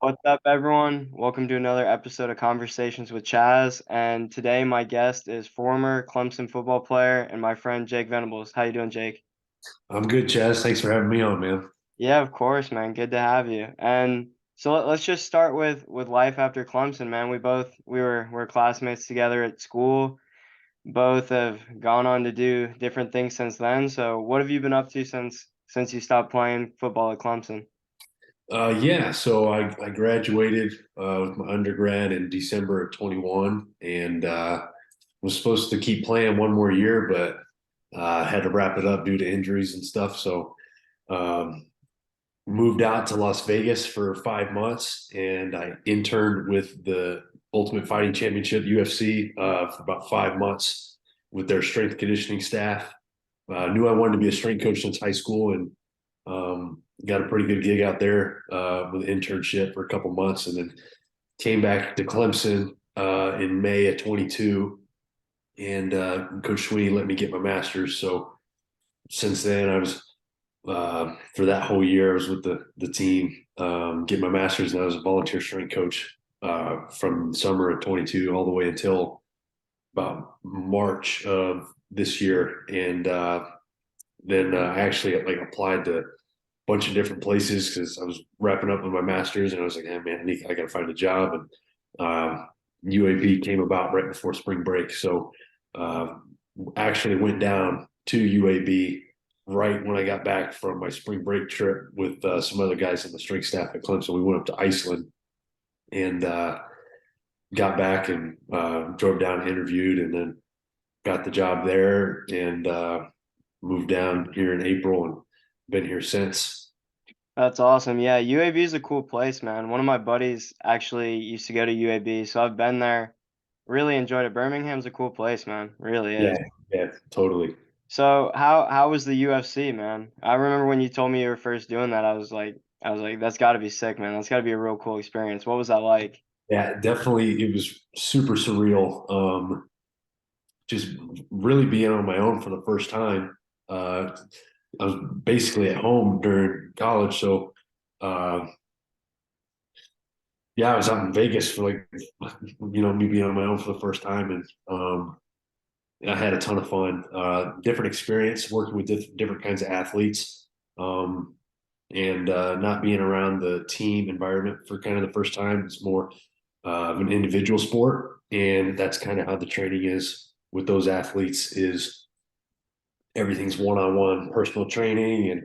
What's up, everyone? Welcome to another episode of Conversations with Chaz. And today, my guest is former Clemson football player and my friend Jake Venables. How you doing, Jake? I'm good, Chaz. Thanks for having me on, man. Yeah, of course, man. Good to have you. And so let's just start with life after Clemson, man. We were classmates together at school. Both have gone on to do different things since then. So what have you been up to since you stopped playing football at Clemson? So I graduated with my undergrad in December of 21 and was supposed to keep playing one more year, but had to wrap it up due to injuries and stuff. So um, moved out to Las Vegas for 5 months and I interned with the Ultimate Fighting Championship, UFC, for about 5 months with their strength conditioning staff. Knew I wanted to be a strength coach since high school and got a pretty good gig out there with an internship for a couple months, and then came back to Clemson in May of 22. And Coach Sweeney let me get my master's. So since then, I was for that whole year, I was with the team, get my master's, and I was a volunteer strength coach from summer of 22 all the way until about March of this year. And then I actually like applied to bunch of different places because I was wrapping up with my master's and I was like, hey, man, I got to find a job. And UAB came about right before spring break. So uh, actually went down to UAB right when I got back from my spring break trip with some other guys on the strength staff at Clemson. We went up to Iceland and got back and drove down and interviewed and then got the job there and moved down here in April and been here since. That's awesome. Yeah, UAB is a cool place, man. One of my buddies actually used to go to UAB, so I've been there. Really enjoyed it. Birmingham's a cool place, man. Really is. Yeah, yeah, totally. So how was the UFC, man? I remember when you told me you were first doing that, I was like, that's got to be sick, man. That's got to be a real cool experience. What was that like? Yeah, definitely. It was super surreal. Just really being on my own for the first time. I was basically at home during college, so uh, yeah, I was out in Vegas for like me being on my own for the first time, and I had a ton of fun. Different experience working with different kinds of athletes, um, and not being around the team environment for kind of the first time. It's more of an individual sport, and that's kind of how the training is with those athletes. Is everything's one-on-one personal training, and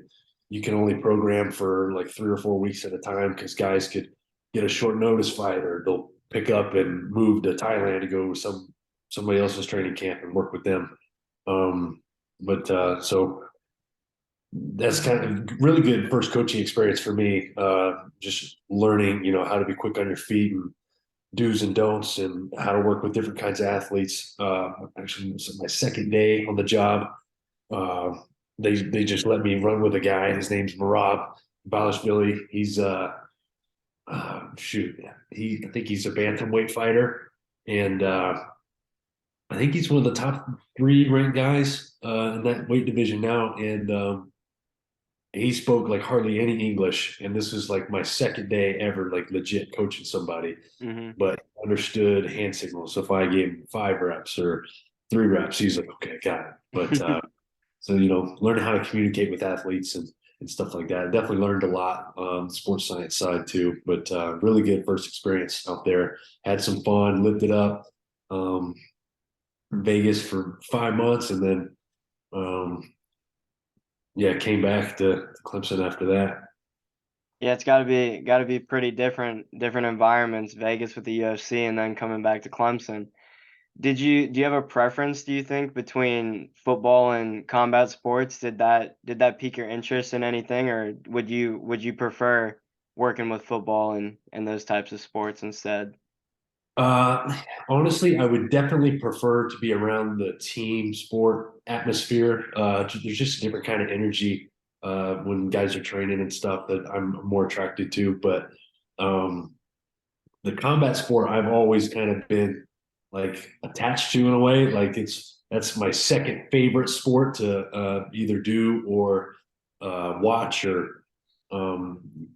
you can only program for like 3 or 4 weeks at a time because guys could get a short notice fight or they'll pick up and move to Thailand to go to somebody else's training camp and work with them. But so that's kind of really good first coaching experience for me. Just learning, how to be quick on your feet and do's and don'ts and how to work with different kinds of athletes. Actually, this is my second day on the job. Uh, they just let me run with a guy. His name's Marab Balashvili. He's shoot, I think he's a bantamweight fighter, and I think he's one of the top three ranked guys in that weight division now. And he spoke like hardly any English, and this was like my second day ever, like legit coaching somebody, Hmm. but understood hand signals. So if I gave him 5 reps or 3 reps, he's like, okay, got it. But so learning how to communicate with athletes and stuff like that. I definitely learned a lot on the sports science side too. But really good first experience out there. Had some fun, lived it up. Um, Vegas for 5 months, and then um, yeah, came back to Clemson after that. Yeah, it's gotta be pretty different environments, Vegas with the UFC and then coming back to Clemson. Do you have a preference, do you think, between football and combat sports? Did that pique your interest in anything, or would you prefer working with football and those types of sports instead? Uh, Honestly, I would definitely prefer to be around the team sport atmosphere. There's just a different kind of energy when guys are training and stuff that I'm more attracted to. But um, the combat sport, I've always kind of been like attached to in a way. Like that's my second favorite sport to either do or watch or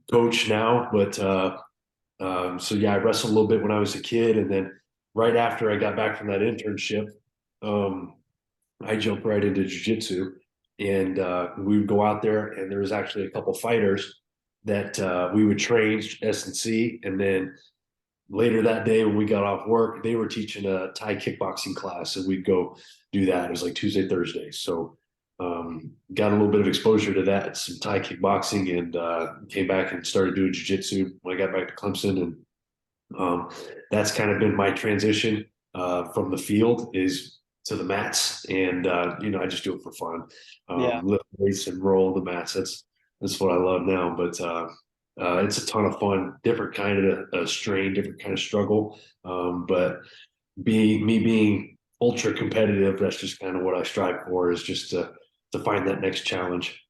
coach now. But So yeah, I wrestled a little bit when I was a kid, and then right after I got back from that internship, um, I jumped right into jujitsu, and we would go out there, and there was actually a couple fighters that we would train S&C, and then later that day when we got off work, they were teaching a Thai kickboxing class, and we'd go do that. It was like Tuesday, Thursday. So got a little bit of exposure to that, some Thai kickboxing, and came back and started doing jiu-jitsu when I got back to Clemson. And um, that's kind of been my transition from the field is to the mats. And, I just do it for fun. Yeah. Lift weights and roll the mats. That's what I love now. But it's a ton of fun, different kind of a strain, different kind of struggle. But being ultra competitive, that's just kind of what I strive for, is just to find that next challenge.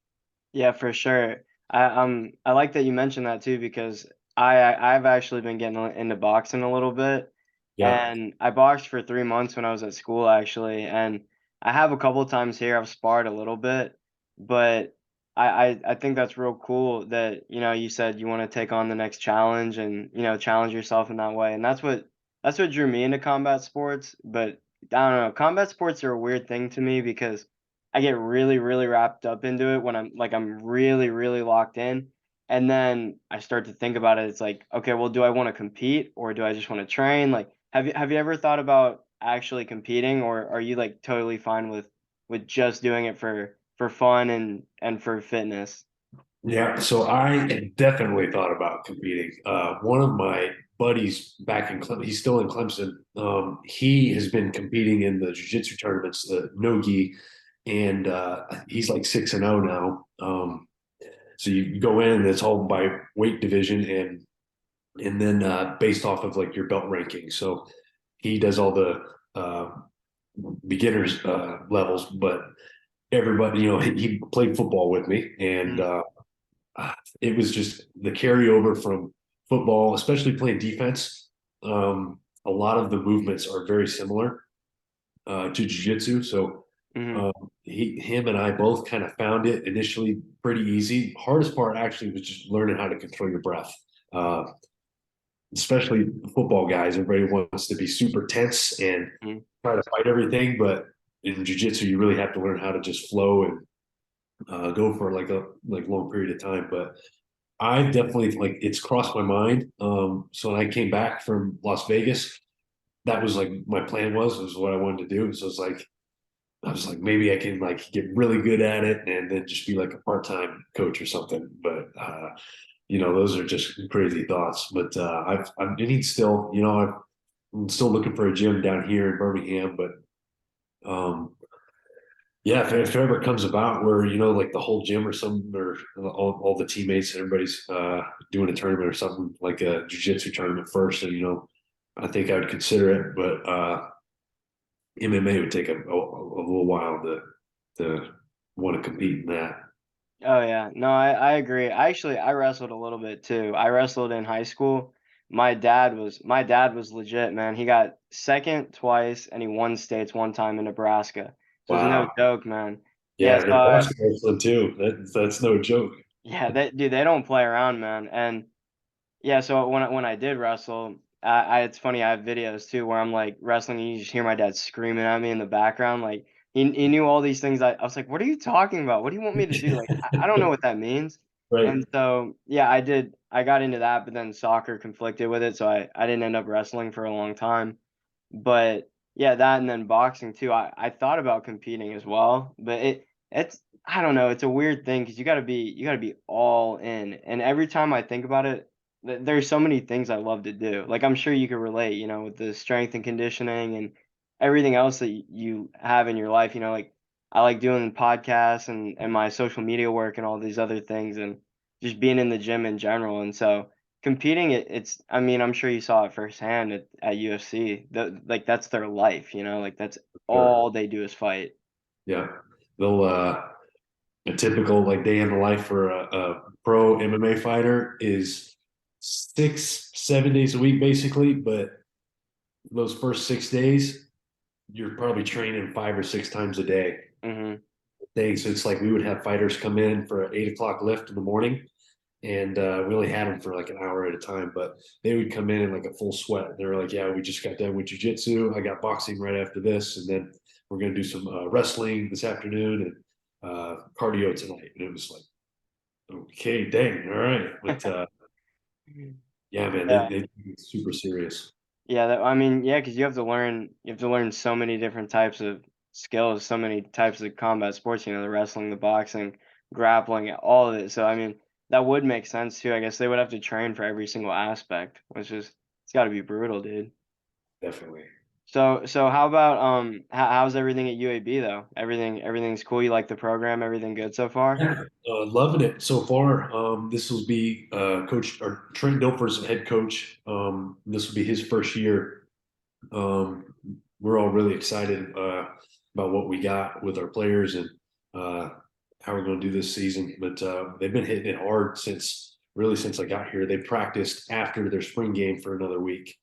Yeah, for sure. I like that you mentioned that too because I've actually been getting into boxing a little bit, Yeah. and I boxed for 3 months when I was at school actually, and I have a couple times here I've sparred a little bit, but I think that's real cool that you said you want to take on the next challenge and challenge yourself in that way, and that's what drew me into combat sports. But I don't know, combat sports are a weird thing to me because I get really, really wrapped up into it when I'm really, really locked in. And then I start to think about it. It's like, okay, well, do I want to compete or do I just want to train? Like, have you ever thought about actually competing, or are you like totally fine with just doing it for fun and for fitness? Yeah, so I definitely thought about competing. One of my buddies back in Clemson, he's still in Clemson. He has been competing in the jiu-jitsu tournaments, the no-gi, and he's like 6-0 now. So you go in and it's all by weight division, and then based off of like your belt ranking. So he does all the uh, beginners levels, but everybody, he played football with me, and Mm, it was just the carryover from football, especially playing defense. A lot of the movements are very similar to jiu-jitsu. So mhm. him and I both kind of found it initially pretty easy. Hardest part actually was just learning how to control your breath. Uh, Especially football guys, everybody wants to be super tense and Mhm. try to fight everything, but in jiu-jitsu, you really have to learn how to just flow and go for like a long period of time. But I definitely like it's crossed my mind. So when I came back from Las Vegas, that was like my plan was what I wanted to do. So it's like I was like maybe I can like get really good at it and then just be like a part-time coach or something. But those are just crazy thoughts. But I'm getting still, I'm still looking for a gym down here in Birmingham. But yeah, if it ever comes about where like the whole gym or some or all the teammates and everybody's doing a tournament or something like a jiu-jitsu tournament first, and I think I would consider it, but MMA would take a little while to want to compete in that. Oh yeah. No, I agree. I wrestled a little bit too. I wrestled in high school. My dad was legit, man. He got second twice and he won states one time in Nebraska. So it's no Wow. joke, man. Yeah, Yeah, so the basketball one too. That's no joke. yeah, they don't play around, man. And yeah, so when I did wrestle, it's funny, I have videos too where I'm like wrestling and you just hear my dad screaming at me in the background. Like he knew all these things. I was like, what are you talking about? What do you want me to do? Like I don't know what that means. Right. And so yeah, I got into that, but then soccer conflicted with it, so I didn't end up wrestling for a long time. But yeah, that and then boxing too. I thought about competing as well, but it's I don't know, it's a weird thing because you gotta be all in. And every time I think about it, there's so many things I love to do. Like I'm sure you could relate, with the strength and conditioning and everything else that you have in your life. Like I like doing podcasts and my social media work and all these other things and just being in the gym in general. And so competing, it's I mean, I'm sure you saw it firsthand at UFC. Like that's their life, like that's Sure. all they do is fight. Yeah. They'll a typical like day in the life for a pro MMA fighter is 6, 7 days a week basically, but those first 6 days you're probably training 5 or 6 times a day. Mhm. So it's like we would have fighters come in for an 8 o'clock lift in the morning, and we only had them for like an hour at a time. But they would come in like a full sweat. They were like, "Yeah, we just got done with jujitsu. I got boxing right after this, and then we're gonna do some wrestling this afternoon and cardio tonight." And it was like, okay, dang, all right, but yeah, man, Yeah. they take it super serious. Yeah, I mean, yeah, because you have to learn so many different types of skills, so many types of combat sports, the wrestling, the boxing, grappling, all of it. So I mean, that would make sense too. I guess they would have to train for every single aspect, which is it's got to be brutal, dude. Definitely. So how about how's everything at UAB though? Everything's cool. You like the program? Everything good so far? Yeah, loving it so far. This will be Coach or Trent Dilfer's head coach. This will be his first year. Um, we're all really excited about what we got with our players and uh, how we're going to do this season. But they've been hitting it hard since I got here. They practiced after their spring game for another week,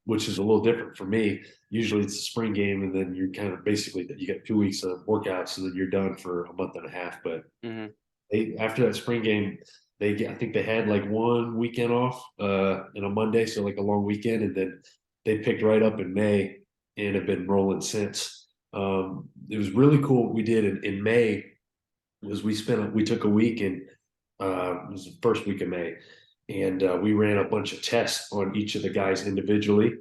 which is a little different for me. Usually it's a spring game and then you're kind of basically you get 2 weeks of workouts and then you're done for a month and a half. But Hmm. they after that spring game, I think they had like one weekend off and a Monday, so like a long weekend, and then they picked right up in May and have been rolling since. It was really cool what we did in May was we took a week and it was the first week of May, and we ran a bunch of tests on each of the guys individually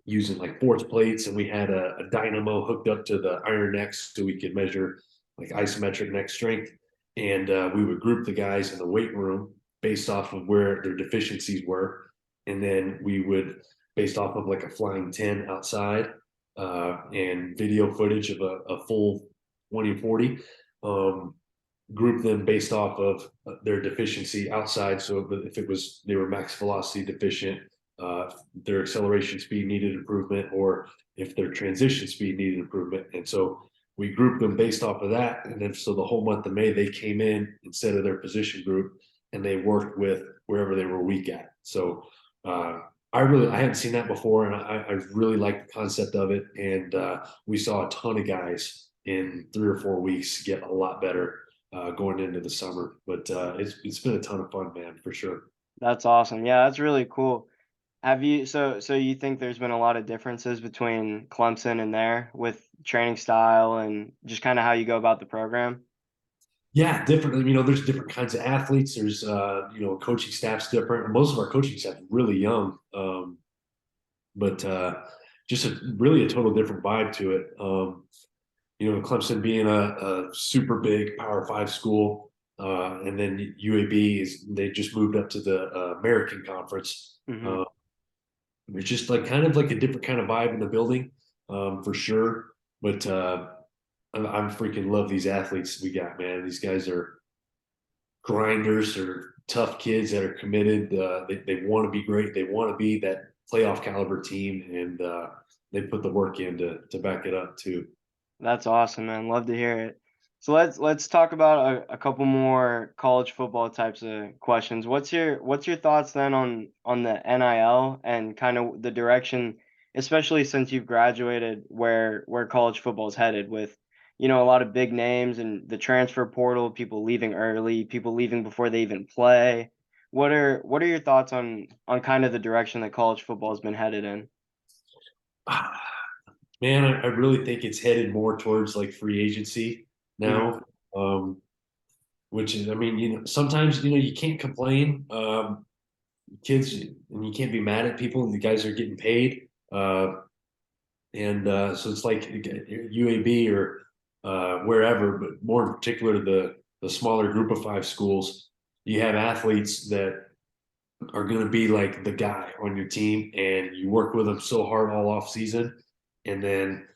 using like force plates, and we had a dynamo hooked up to the iron necks so we could measure like isometric neck strength. And we would group the guys in the weight room based off of where their deficiencies were, and then we would, based off of like a flying 10 outside and video footage of a full 2040, group them based off of their deficiency outside. So if it was they were max velocity deficient, their acceleration speed needed improvement, or if their transition speed needed improvement. And so we grouped them based off of that. And then so the whole month of May, they came in instead of their position group and they worked with wherever they were weak at. So I hadn't seen that before, and I really like the concept of it. And we saw a ton of guys in 3 or 4 weeks get a lot better going into the summer. But it's been a ton of fun, man, for sure. That's awesome. Yeah, that's really cool. Have you so you think there's been a lot of differences between Clemson and there with training style and just kind of how you go about the program? Yeah, different. There's different kinds of athletes. There's coaching staff's different. Most of our coaching staff is really young, but just really a total different vibe to it. Clemson being a super big Power Five school, and then UAB they just moved up to the American Conference. Hmm. It's just like kind of like a different kind of vibe in the building, for sure. But I'm freaking love these athletes we got, man. These guys are grinders or tough kids that are committed. They want to be great. They want to be that playoff caliber team, and they put the work in to back it up too. That's awesome, man. Love to hear it. So let's talk about a couple more college football types of questions. What's your thoughts then on the NIL and kind of the direction, especially since you've graduated, where college football is headed with, a lot of big names and the transfer portal, people leaving early, people leaving before they even play. What are your thoughts on kind of the direction that college football has been headed in? Man, I really think it's headed more towards like free agency Hmm. now, which is, I mean, sometimes you can't complain, kids, and you can't be mad at people. The guys are getting paid, and so it's like UAB or wherever, but more in particular the smaller group of five schools. You have athletes that are going to be like the guy on your team, and you work with them so hard all off season, and then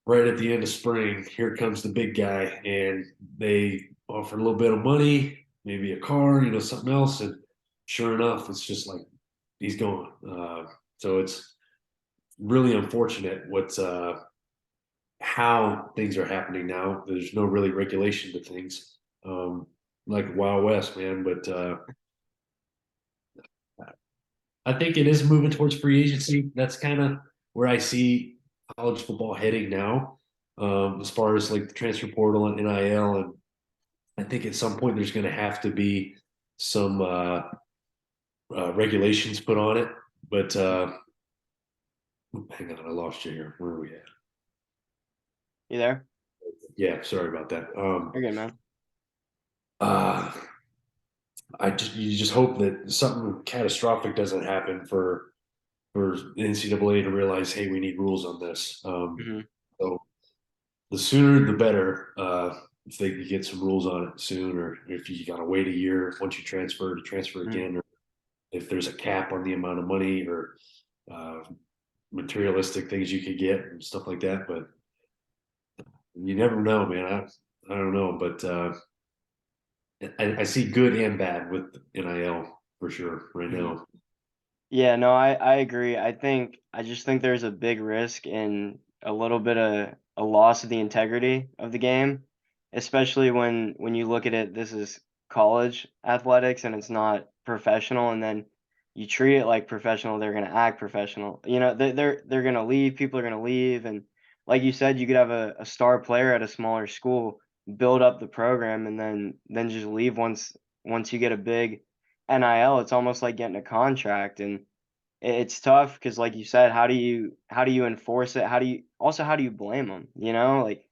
right at the end of spring, here comes the big guy, and they offer a little bit of money, maybe a car, something else, and sure enough, it's just like he's gone. So it's really unfortunate what's how things are happening now. There's no really regulation to things, like Wild West, man. But I think it is moving towards free agency. That's kind of where I see college football heading now, as far as like the transfer portal and NIL. And I think at some point there's going to have to be some regulations put on it. But hang on, I lost you here. Where are we at? You there? Yeah, sorry about that. You're good, man. Uh, you just hope that something catastrophic doesn't happen for the NCAA to realize, hey, we need rules on this. Hmm. So the sooner the better. If they could get some rules on it soon, or if you got to wait a year once you transfer to transfer Hmm. again, or if there's a cap on the amount of money or uh, materialistic things you could get and stuff like that. But you never know, man. I don't know, but I see good and bad with NIL for sure right Hmm. now. Yeah, no, I agree. I just think there's a big risk in a little bit of a loss of the integrity of the game, especially when you look at it, this is college athletics and it's not professional, and then you treat it like professional, they're gonna act professional. You know, they're gonna leave, people are gonna leave, and like you said, you could have a star player at a smaller school build up the program and then just leave once you get a big NIL. It's almost like getting a contract, and it's tough because, like you said, how do you enforce it? How do you blame them? You know, like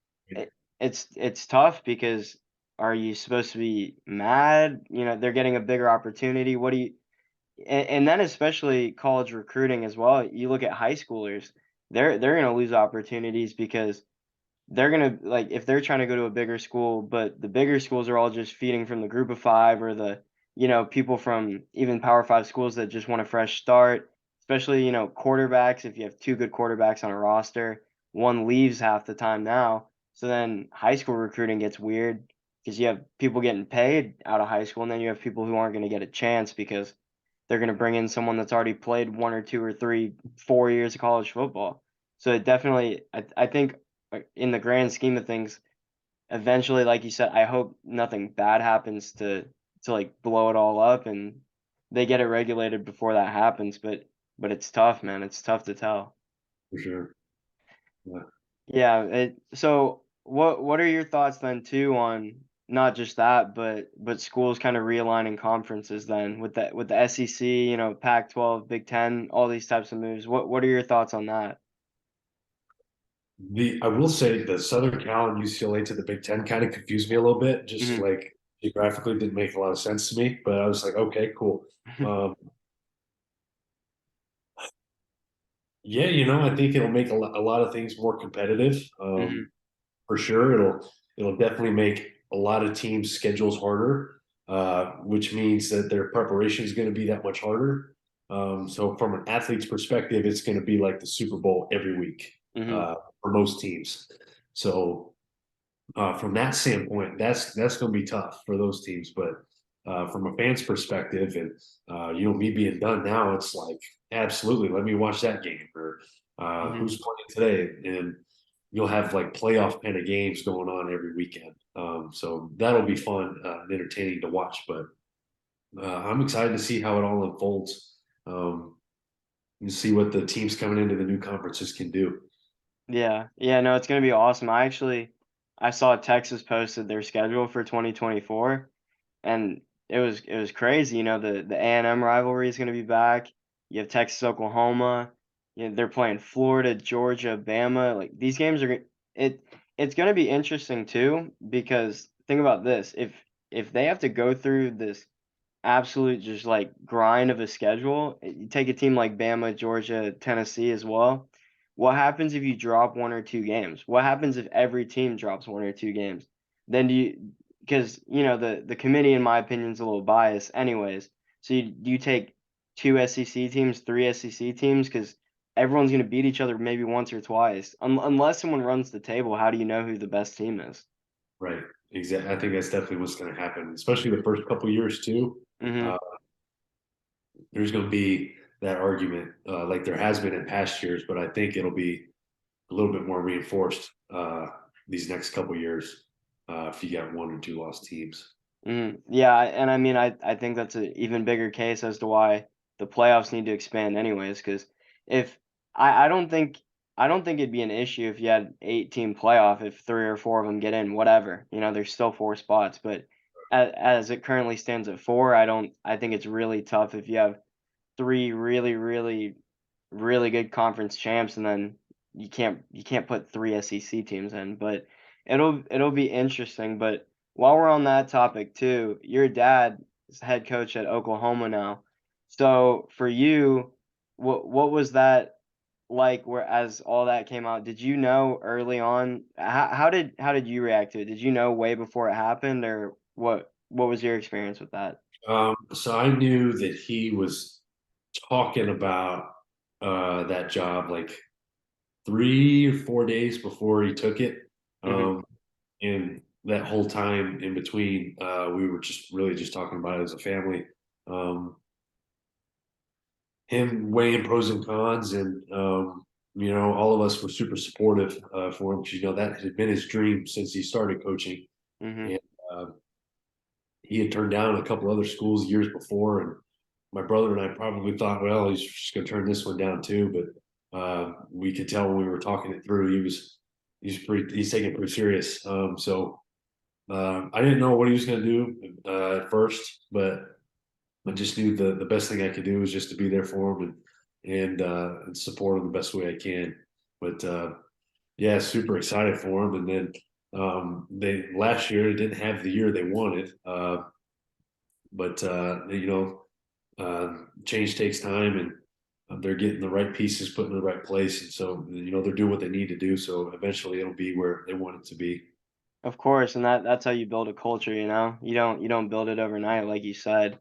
it's tough because are you supposed to be mad? You know, they're getting a bigger opportunity. What do you and then especially college recruiting as well. You look at high schoolers, they're gonna lose opportunities because they're gonna like if they're trying to go to a bigger school, but the bigger schools are all just feeding from the group of five or the people from even Power Five schools that just want a fresh start. Especially quarterbacks. If you have two good quarterbacks on a roster, one leaves half the time now. So then high school recruiting gets weird because you have people getting paid out of high school, and then you have people who aren't going to get a chance because they're going to bring in someone that's already played one or two or three, 4 years of college football. So it definitely, I think, in the grand scheme of things, eventually, like you said, I hope nothing bad happens to like blow it all up and they get it regulated before that happens. But it's tough, man. It's tough to tell. For sure. Yeah. Yeah. So what are your thoughts then too on not just that, but schools kind of realigning conferences then with the SEC, Pac-12, Big Ten, all these types of moves. What are your thoughts on that? The I will say the Southern Cal and UCLA to the Big Ten kind of confused me a little bit. Just Hmm. like geographically didn't make a lot of sense to me, but I was like, okay, cool. Um, yeah, I think it'll make a lot of things more competitive. Hmm. For sure, it'll definitely make a lot of teams' schedules harder, which means that their preparation is going to be that much harder. So from an athlete's perspective, it's going to be like the Super Bowl every week Hmm. uh, for most teams. So from that standpoint, that's going to be tough for those teams. But from a fan's perspective, and me being done now, it's like absolutely, let me watch that game or Hmm. who's playing today, and you'll have like playoff kind of games going on every weekend. So that'll be fun and entertaining to watch. But I'm excited to see how it all unfolds and see what the teams coming into the new conferences can do. Yeah. Yeah, no, it's gonna be awesome. I saw Texas posted their schedule for 2024, and it was crazy. The A&M rivalry is gonna be back. You have Texas, Oklahoma. They're playing Florida, Georgia, Bama. Like these games are it it's gonna be interesting too because think about this. If they have to go through this absolute just like grind of a schedule. You take a team like Bama, Georgia, Tennessee as well. What happens if you drop one or two games? What happens if every team drops one or two games? Then because the committee, in my opinion, is a little biased, anyways. So do you take two SEC teams, three SEC teams, because everyone's going to beat each other maybe once or twice, unless someone runs the table. How do you know who the best team is? Right. Exactly. I think that's definitely what's going to happen, especially the first couple years too. Mm-hmm. Uh, there's going to be that argument, like there has been in past years, but I think it'll be a little bit more reinforced these next couple years if you got one or two lost teams. Yeah, and I mean, I think that's an even bigger case as to why the playoffs need to expand anyways. Because if I don't think it'd be an issue if you had 8-team playoff if three or four of them get in, whatever. There's still four spots, but as it currently stands at 4, I think it's really tough if you have 3 really, really, really good conference champs, and then you can't put 3 SEC teams in, but it'll be interesting. But while we're on that topic too, your dad is head coach at Oklahoma now. So for you, what was that like where as all that came out? Did you know early on? How did you react to it? Did you know way before it happened, or what was your experience with that? So I knew that he was talking about that job like 3 or 4 days before he took it. Mhm. Um, and that whole time in between, we were just really just talking about it as a family. Um, him weighing pros and cons, and all of us were super supportive for him because that had been his dream since he started coaching, Mhm. and uh, he had turned down a couple other schools years before, and my brother and I probably thought, well, he's just going to turn this one down too, but we could tell when we were talking it through, he's taking it pretty serious. So I didn't know what he was going to do at first, but I just knew the best thing I could do was just to be there for him and support him the best way I can. But yeah, super excited for him. And then they last year didn't have the year they wanted, but change takes time, and they're getting the right pieces put in the right place, and so they're doing what they need to do. So eventually, it'll be where they want it to be. Of course, and that's how you build a culture, you know? You don't build it overnight like you said.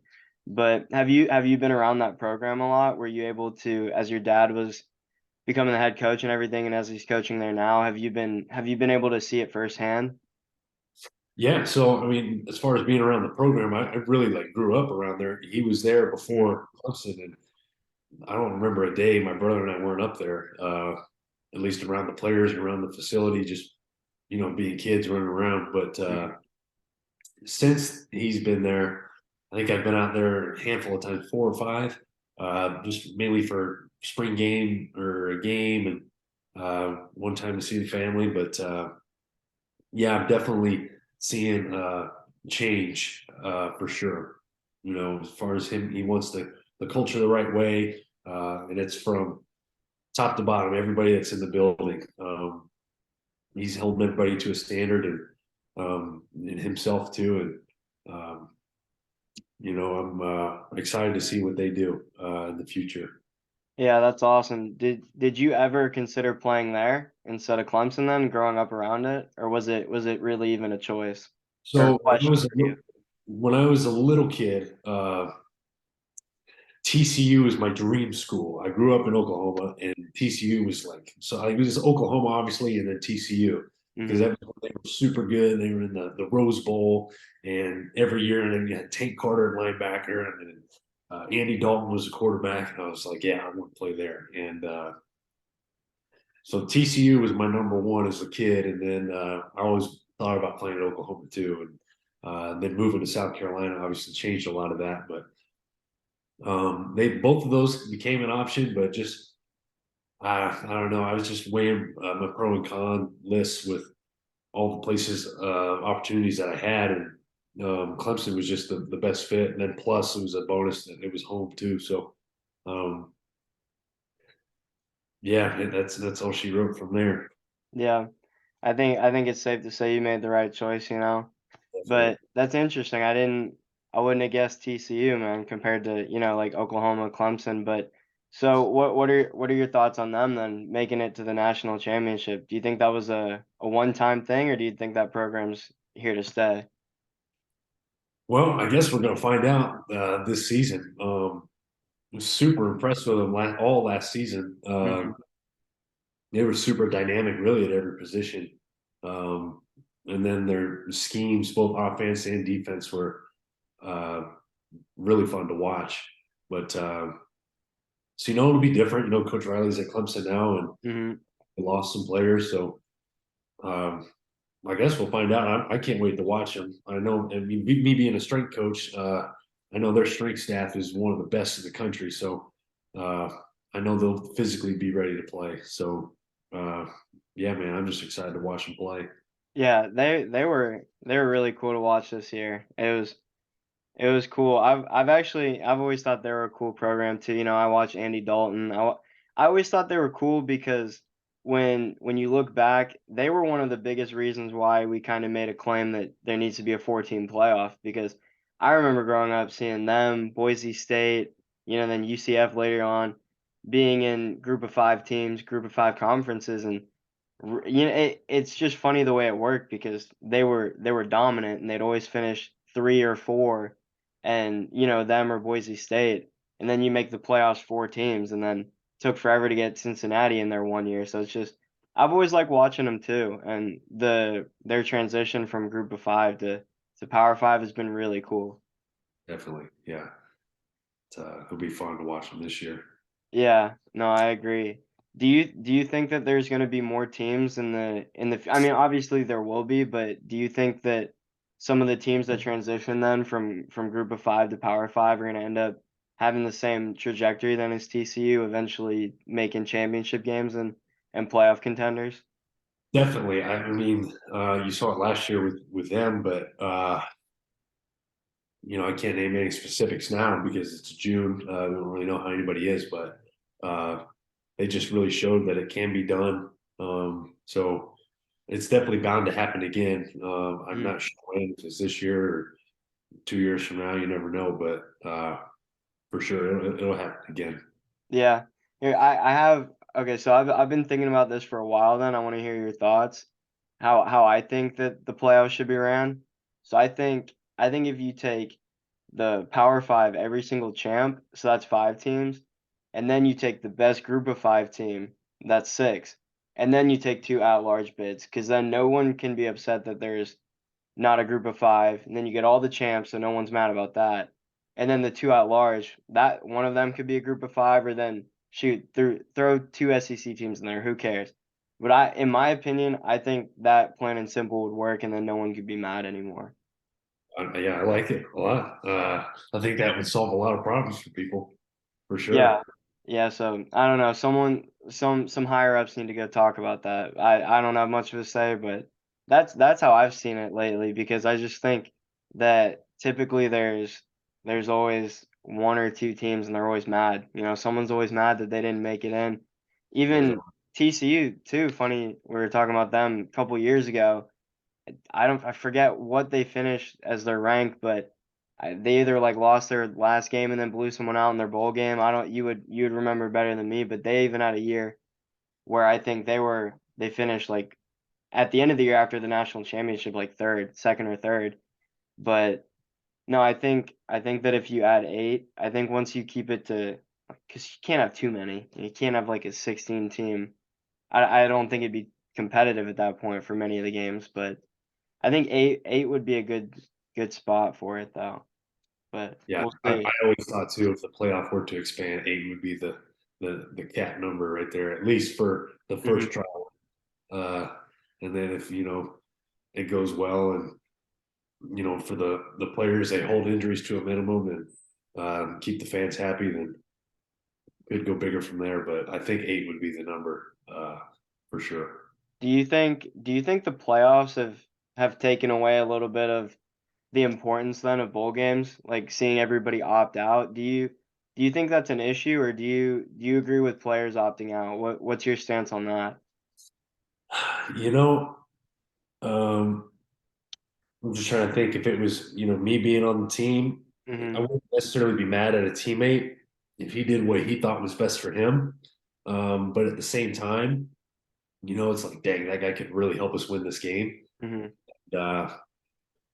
But have you been around that program a lot? Were you able to, as your dad was becoming the head coach and everything, and as he's coaching there now, have you been able to see it firsthand? Yeah, so I mean, as far as being around the program, I really like grew up around there. He was there Mhm. before Clemson, and I don't remember a day my brother and I weren't up there, at least around the players, around the facility, just being kids running around. But Mhm. since he's been there, I think I've been out there a handful of times, 4 or 5, just mainly for spring game or a game, and one time to see the family. But yeah, I'm definitely seeing change for sure. As far as him, he wants the culture the right way, and it's from top to bottom. Everybody that's in the building, he's holding everybody to a standard, and himself too. And I'm excited to see what they do in the future. Yeah, that's awesome. Did you ever consider playing there instead of Clemson then, growing up around it, or was it really even a choice or a So question for you? when I was a little kid, TCU was my dream school. I grew up in Oklahoma, and TCU was like, so I was Oklahoma obviously, and then TCU because Mhm. they were super good. They were in the Rose Bowl, and every year, and then you had Tank Carter at linebacker, and then Andy Dalton was a quarterback, and I was like, yeah, I want to play there. And so TCU was my number one as a kid, and then I always thought about playing at Oklahoma too, and then moving to South Carolina obviously changed a lot of that, but they both of those became an option, but just I don't know. I was just weighing my pro and con lists with all the places opportunities that I had, and Clemson was just the best fit. And then plus it was a bonus that it was home too. So um, yeah, that's all she wrote from there. Yeah. I think it's safe to say you made the right choice, you know? Definitely. But that's interesting. I wouldn't have guessed TCU, man, compared to, like Oklahoma, Clemson. But so what are your thoughts on them then making it to the national championship? Do you think that was a one-time thing, or do you think that program's here to stay? Well, I guess we're going to find out this season. Was super impressed with them all last season. Mhm. They were super dynamic, really, at every position. Um, and then their schemes, both offense and defense, were uh, really fun to watch. But so it'll be different. Coach Riley's at Clemson now, and Mhm. they lost some players, so um, I guess we'll find out. I can't wait to watch them. I know, I mean, me being a strength coach, I know their strength staff is one of the best in the country. So uh, I know they'll physically be ready to play. So uh, yeah, man, I'm just excited to watch them play. Yeah, they were really cool to watch this year. It was cool. I've always thought they were a cool program too. You know, I watch Andy Dalton. I always thought they were cool because when you look back, they were one of the biggest reasons why we kind of made a claim that there needs to be a 14 playoff because I remember growing up seeing them, Boise State, you know, then UCF later on being in group of 5 teams, group of 5 conferences and you know, it's just funny the way it worked because they were dominant and they'd always finish 3 or 4 and, you know, them or Boise State, and then you make the playoffs 4 teams and then took forever to get Cincinnati in there 1 year, so it's just I've always liked watching them too, and their transition from group of 5 to Power 5 has been really cool. Definitely, yeah. It'll be fun to watch them this year. Yeah, no, I agree. Do you think that there's gonna be more teams I mean, obviously there will be, but do you think that some of the teams that transition then from group of 5 to power 5 are gonna end up having the same trajectory then as TCU, eventually making championship games and playoff contenders? Definitely. I mean, you saw it last year with them, but I can't name any specifics now because it's June. We don't really know how anybody is, but uh, they just really showed that it can be done. So it's definitely bound to happen again. I'm Mhm. not sure when, if it's this year or 2 years from now. You never know, but for sure it'll happen again. Yeah. Here, I have okay, so I've been thinking about this for a while then. I want to hear your thoughts. How I think that the playoffs should be ran. So I think if you take the Power 5 every single champ, so that's 5 teams, and then you take the best group of 5 team, that's 6. And then you take 2 at-large bids, because then no one can be upset that there's not a group of 5, and then you get all the champs, so no one's mad about that. And then the 2 at large, that one of them could be a group of 5 or then shoot, throw 2 SEC teams in there, who cares? But in my opinion, I think that plain and simple would work and then no one could be mad anymore. Yeah, I like it a lot. I think that would solve a lot of problems for people, for Yeah. sure. Yeah, so I don't know. Some higher ups need to go talk about that. I don't have much of a say, but that's how I've seen it lately because I just think that typically there's always 1 or 2 teams and they're always mad. You know, someone's always mad that they didn't make it in. There's Even TCU too, funny, we were talking about them a couple years ago. I forget what they finished as their rank, but they either like lost their last game and then blew someone out in their bowl game. I don't you would remember better than me, but they even had a year where I think they finished like at the end of the year after the national championship like third, second or third. But no, I think that if you add 8, I think once you keep it to because you can't have too many. You can't have like a 16 team. I don't think it'd be competitive at that point for many of the games, but I think eight would be a good spot for it though, but Yeah, we'll I, see. I always thought too, if the playoff were to expand, 8 would be the cap number right there, at least for the Mhm, first trial. Uh, and then if it goes well, and for the players they hold injuries to a minimum and keep the fans happy, then it'd go bigger from there. But I think 8 would be the number for sure. do you think the playoffs have taken away a little bit of the importance then of bowl games, like seeing everybody opt out? Do you think that's an issue, or do you agree with players opting out? What's your stance on that? You know, um, I'm just trying to think if it was, me being on the team, I Mhm, wouldn't necessarily be mad at a teammate if he did what he thought was best for him. But at the same time, it's like, dang, that guy could really help us win this game. mhm,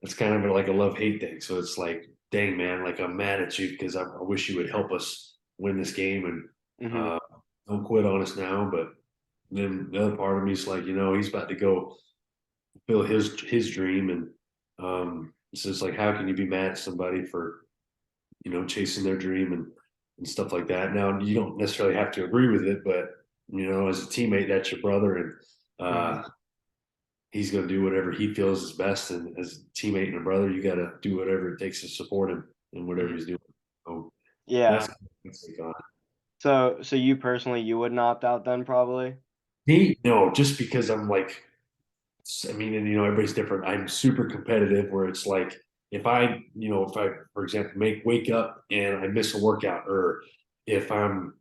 It's kind of like a love hate thing. So it's like, dang, man, like I'm mad at you because I wish you would help us win this game and mhm, uh, don't quit on us now. But then the other part of me is like, he's about to go fulfill his dream, and it's just like, how can you be mad at somebody for chasing their dream and stuff like that? Now you don't necessarily have to agree with it, but as a teammate, that's your brother, and mhm, he's going to do whatever he feels is best. And as a teammate and a brother, you got to do whatever it takes to support him in whatever mhm. he's doing. So Yeah. that's like So you personally, you wouldn't opt out then probably? me. No, just because I'm like, I mean, and everybody's different. I'm super competitive where it's like if I, for example, wake up and I miss a workout, or if I'm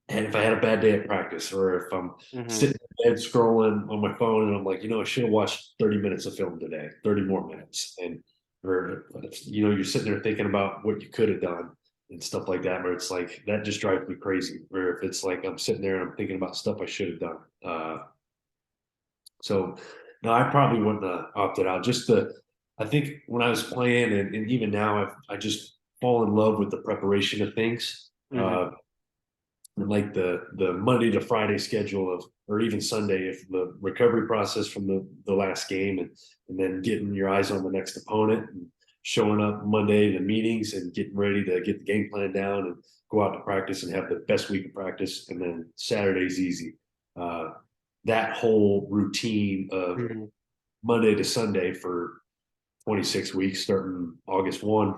and if I had a bad day at practice, or if I'm Mhm. sitting in bed scrolling on my phone and I'm like, I should have watched 30 minutes of film today, 30 more minutes. And, or, you're sitting there thinking about what you could have done and stuff like that, where it's like, that just drives me crazy. Or if it's like, I'm sitting there and I'm thinking about stuff I should have done. So, no, I probably wouldn't have opted out. I think when I was playing, and even now, I just fall in love with the preparation of things. Mhm. And like the Monday to Friday schedule of, or even Sunday, if the recovery process from the last game, and then getting your eyes on the next opponent, and showing up Monday to meetings and getting ready to get the game plan down and go out to practice and have the best week of practice, and then Saturday's easy. Uh, that whole routine of Mhm. Monday to Sunday for 26 weeks starting August 1,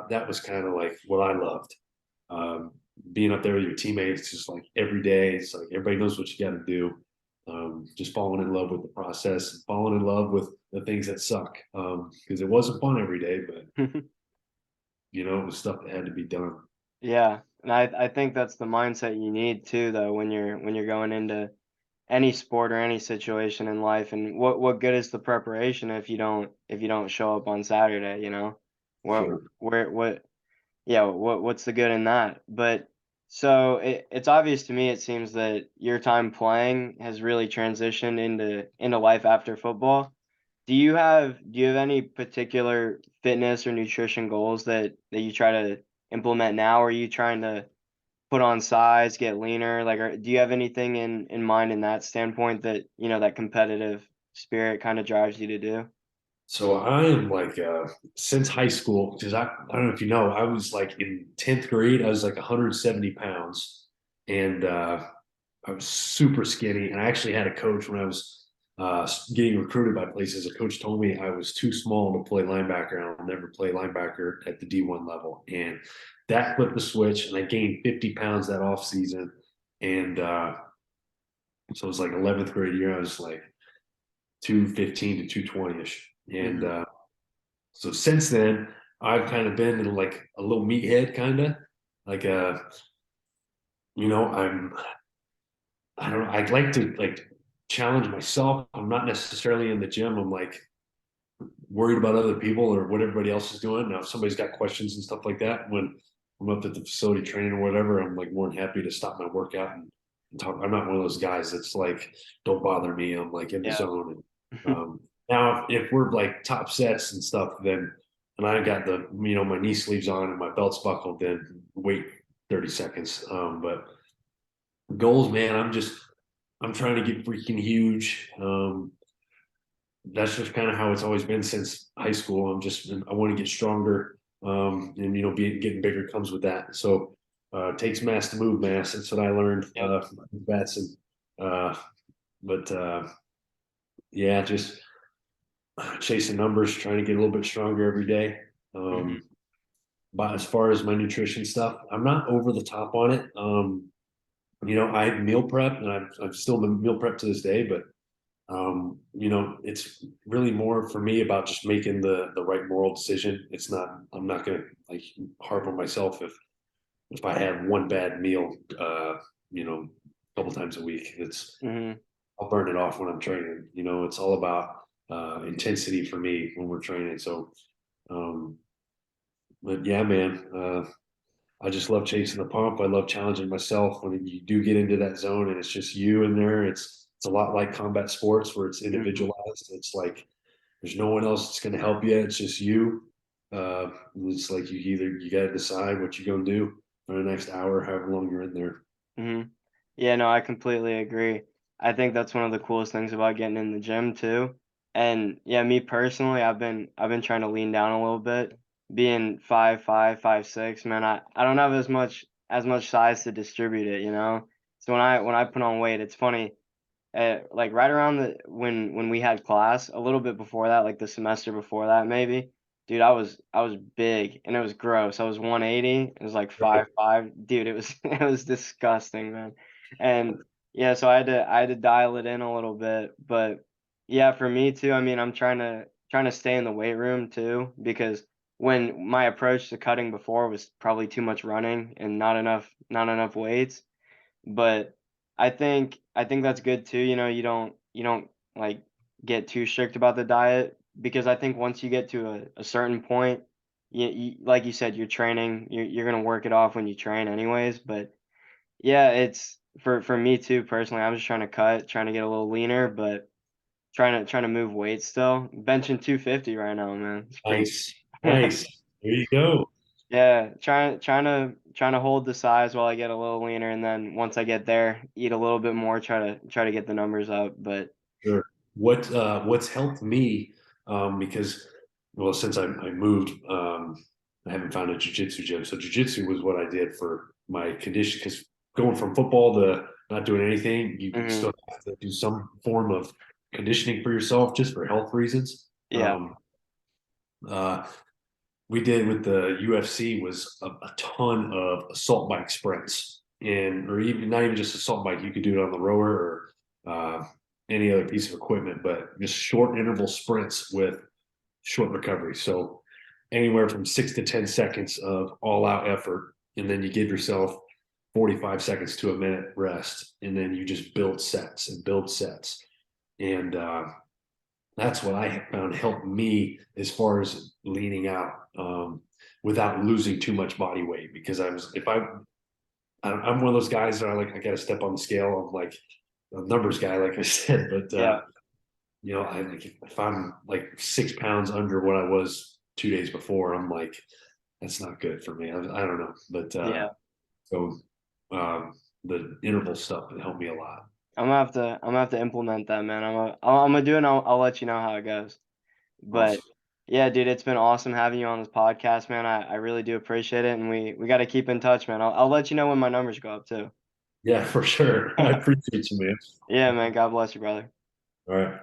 that was kind of like what I loved. Um, Being up there with your teammates, just like every day, it's like everybody knows what you got to do. Just falling in love with the process, falling in love with the things that suck. Because it wasn't fun every day, but it was stuff that had to be done. Yeah, and I think that's the mindset you need too, though, when you're going into any sport or any situation in life. And what good is the preparation if you don't show up on Saturday? You know, Sure. what yeah, what's the good in that? But so it's obvious to me. It seems that your time playing has really transitioned into life after football. Do you have any particular fitness or nutrition goals that you try to implement now? Are you trying to put on size, get leaner? Like, do you have anything in mind in that standpoint that that competitive spirit kind of drives you to do? So I am like since high school, because I don't know if you know, I was like in 10th grade, I was like 170 pounds, and I was super skinny. And I actually had a coach when I was getting recruited by places. A coach told me I was too small to play linebacker, and I'll never play linebacker at the D1 level. And that flipped the switch, and I gained 50 pounds that off season. And so it was like 11th grade year, I was like 215 to 220 ish. And Mhm. so since then, I've kind of been in like a little meathead, kind of like I'm I don't know. I'd like to like challenge myself. I'm not necessarily in the gym. I'm like worried about other people or what everybody else is doing. Now, if somebody's got questions and stuff like that, when I'm up at the facility training or whatever, I'm like more than happy to stop my workout and talk. I'm not one of those guys that's like, don't bother me. I'm like in the Yeah. zone. And now, if we're like top sets and stuff, then and I got my knee sleeves on and my belt's buckled, then wait 30 seconds. But goals, man, I'm trying to get freaking huge. That's just kind of how it's always been since high school. I want to get stronger. And getting bigger comes with that. So it takes mass to move mass. That's what I learned Yep. from bats. And but yeah, just chasing numbers, trying to get a little bit stronger every day. Mhm. But as far as my nutrition stuff, I'm not over the top on it. I meal prep, and I'm still meal prep to this day, but it's really more for me about just making the right moral decision. It's not. I'm not gonna like harp on myself if I have one bad meal, a couple times a week. Mhm. I'll burn it off when I'm training. It's all about intensity for me when we're training. So, um, but yeah, man, I just love chasing the pump. I love challenging myself when you do get into that zone and it's just you in there. It's a lot like combat sports where it's Mhm. individualized. It's like there's no one else that's going to help you. It's just you. It's like you got to decide what you're going to do for the next hour, however long you're in there. Mhm. Yeah, no, I completely agree. I think that's one of the coolest things about getting in the gym too. And yeah, me personally, I've been trying to lean down a little bit. Being 5'5", 5'6", man, I don't have as much size to distribute it, you know? So when I put on weight, it's funny. Like right around the when we had class, a little bit before that, like the semester before that maybe, dude, I was big and it was gross. I was 180. It was like Right. 5'5". Dude, it was it was disgusting, man. And yeah, so I had to dial it in a little bit, but Yeah, for me too. I mean, I'm trying to stay in the weight room too because when my approach to cutting before was probably too much running and not enough weights. But I think that's good too. You don't like get too strict about the diet because I think once you get to a certain point, like you said, you're training, you're gonna work it off when you train anyways. But yeah, it's for me too personally. I'm just trying to cut, trying to get a little leaner, but trying to move weight still. Benching 250 right now, man. It's pretty Nice, good. nice. There you go. Yeah, trying to hold the size while I get a little leaner, and then once I get there, eat a little bit more, try to get the numbers up. But Sure. What's helped me because well since I moved I haven't found a jujitsu gym. So jujitsu was what I did for my condition because going from football to not doing anything, you still mhm, have to do some form of conditioning for yourself just for health reasons. yeah, Uh, we did with the UFC was a ton of assault bike sprints and or even not even just assault bike, you could do it on the rower or any other piece of equipment, but just short interval sprints with short recovery. So anywhere from 6 to 10 seconds of all out effort, and then you give yourself 45 seconds to a minute rest, and then you just build sets and build sets. And that's what I found helped me as far as leaning out without losing too much body weight. Because I was, if I'm one of those guys that I got to step on the scale. I'm like a numbers guy, like I said, but yeah, I like if I'm like 6 pounds under what I was 2 days before, I'm like, that's not good for me. I don't know, but yeah. so um, the interval stuff helped me a lot. I'm gonna have to implement that, man. I'm gonna do it. And I'll let you know how it goes. But Awesome. yeah, dude, it's been awesome having you on this podcast, man. I really do appreciate it, and we got to keep in touch, man. I'll let you know when my numbers go up too. Yeah, for sure. I appreciate you, man. Yeah, man. God bless you, brother. All right.